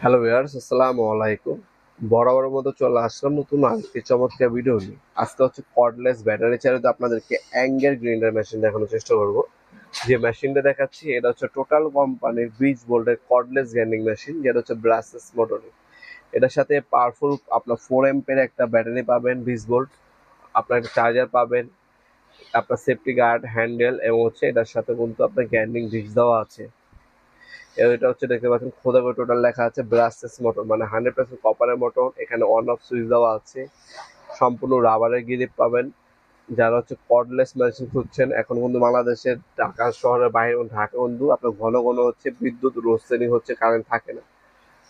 Hello viewers, আসসালামু আলাইকুম। বরাবরের মতো চলে আসলাম নতুন আরেকটি চমৎকার ভিডিও নিয়ে। আজকে হচ্ছে কর্ডলেস ব্যাটারি চালিত আপনাদেরকে অ্যাঙ্গেল গ্রাইন্ডার মেশিন দেখানোর চেষ্টা করব। যে মেশিনটা দেখাচ্ছি এটা হচ্ছে টোটাল কোম্পানির 20 ভোল্টের কর্ডলেস গ্রাইন্ডিং মেশিন, যেটা হচ্ছে ব্রাসলেস মোটরের। এটার সাথে পাওয়ারফুল আপনার 4 এম্পের একটা ব্যাটারি পাবেন 20 ভোল্ট, আপনার একটা চার্জার পাবেন, আপনার সেফটি গার্ড, হ্যান্ডেল এবং হচ্ছে এটার সাথে কিন্তু আপনার গ্রাইন্ডিং ডিশ দেওয়া আছে। এটা হচ্ছে দেখতে পাচ্ছেন খোদা করে টোটাল লেখা আছে ব্রাসলেস মোটর, মানে 100% কপারের মোটর। এখানে অন অফ সুইচ দেওয়া আছে, সম্পূর্ণ রাবারের গ্রিপ পাবেন। যারা হচ্ছে কর্ডলেস মেশিন খুঁজছেন, এখন কিন্তু বাংলাদেশের ঢাকা শহরের বাইরে এবং ঢাকা কিন্তু আপনার ঘন ঘন হচ্ছে বিদ্যুৎ লোডশেডিং হচ্ছে, কারেন্ট থাকে না।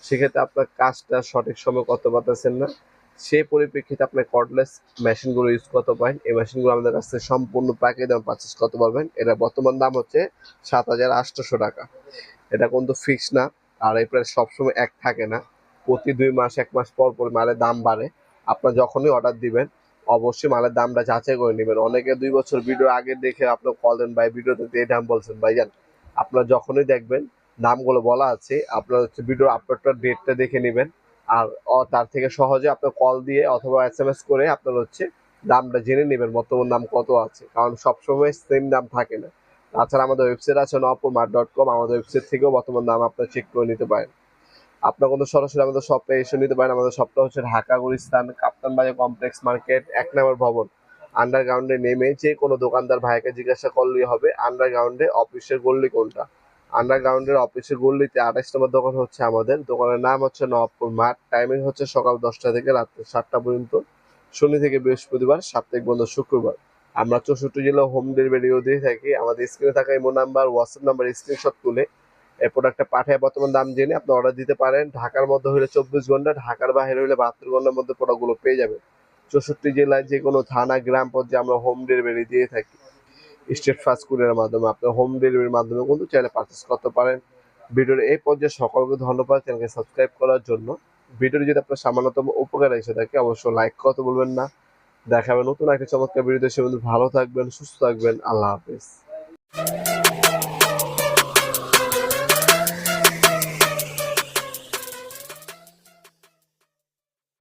সেক্ষেত্রে আপনার কাজটা সঠিক সময় করতে পারতেছেন না, সেই পরিপ্রেক্ষিতে আপনার কর্ডলেস মেশিনগুলো ইউজ করতে পারেন। এই মেশিনগুলো আমাদের কাছ থেকে সম্পূর্ণ প্যাকেজ দাম পারচেস করতে পারবেন। এটা বর্তমান দাম হচ্ছে 7,800 টাকা। এটা কিন্তু ফিক্স না, আর এই প্রাইস সবসময় এক থাকে না। প্রতি 2 মাস 1 মাস পর পর মালের দাম বাড়ে। আপনার যখনই অর্ডার দিবেন অবশ্যই মালের দামটা যাচাই করে নেবেন। অনেকে 2 বছর ভিডিও আগে দেখে আপনার কল দেন, ভাই ভিডিওতে এই দাম বলছেন ভাইজান। আপনার যখনই দেখবেন দামগুলো বলা আছে, আপনার হচ্ছে ভিডিও আপলোডটার ডেটটা দেখে নেবেন। আর তার থেকে সহজে আপনার কল দিয়ে অথবা SMS করে আপনার হচ্ছে দামটা জেনে নেবেন বর্তমান দাম কত আছে, কারণ সবসময় সেম দাম থাকে না। তাছাড়া আমাদের ওয়েবসাইট আছে নপুরমার্ট.com, আমাদের ওয়েবসাইট থেকেও বর্তমান দাম আপনার চেক করে নিতে পারেন। আপনার কিন্তু সরাসরি আমাদের শপে এসে নিতে পারেন। আমাদের শপটা হচ্ছে ঢাকা গুলিস্তান কাপ্তান বাজার কমপ্লেক্স মার্কেট 1 নম্বর ভবন। আন্ডারগ্রাউন্ডে নেমে যে কোনো দোকানদার ভাইকে জিজ্ঞাসা করলেই হবে আন্ডারগ্রাউন্ডে অফিসের গল্লি কোনটা। আন্ডারগ্রাউন্ডের অফিসের গল্লিতে 28 নম্বর দোকান হচ্ছে আমাদের। দোকানের নাম হচ্ছে নবপুর মাঠ। টাইমিং হচ্ছে সকাল 10টা থেকে রাত্রে 7টা পর্যন্ত, শনি থেকে বৃহস্পতিবার, সাপ্তাহিক বন্ধ শুক্রবার। আমরা 64 জেলা হোম ডেলিভারিও দিয়ে থাকি। আমাদের স্ক্রিনে থাকা imo number, WhatsApp number screenshot তুলে এই প্রোডাক্টটা পাঠিয়ে বর্তমান দাম জেনে আপনি অর্ডার দিতে পারেন। ঢাকার মধ্যে হলে 24 ঘন্টা, ঢাকার বাইরে হলে 72 ঘন্টার মধ্যে প্রোডাক্টগুলো পেয়ে যাবেন। 64 জেলায় যে কোনো থানা গ্রাম পর্যায়ে আমরা হোম ডেলিভারি দিয়ে থাকি। স্টেট ফাস্ট ফুডের মাধ্যমে আপনি হোম ডেলিভারির মাধ্যমে কিন্তু চাইলে পারচেস করতে পারেন। ভিডিওর এই পর্যায়ে সকলকে ধন্যবাদ চ্যানেলকে সাবস্ক্রাইব করার জন্য। ভিডিওটি যদি আপনার সামান্যতম উপকার এসে থাকে অবশ্যই লাইক করতে বলবেন না। দেখাবেন নতুন একটা চমৎকার ভিডিওতে। সে ভালো থাকবেন, সুস্থ থাকবেন। আল্লাহ হাফেজ।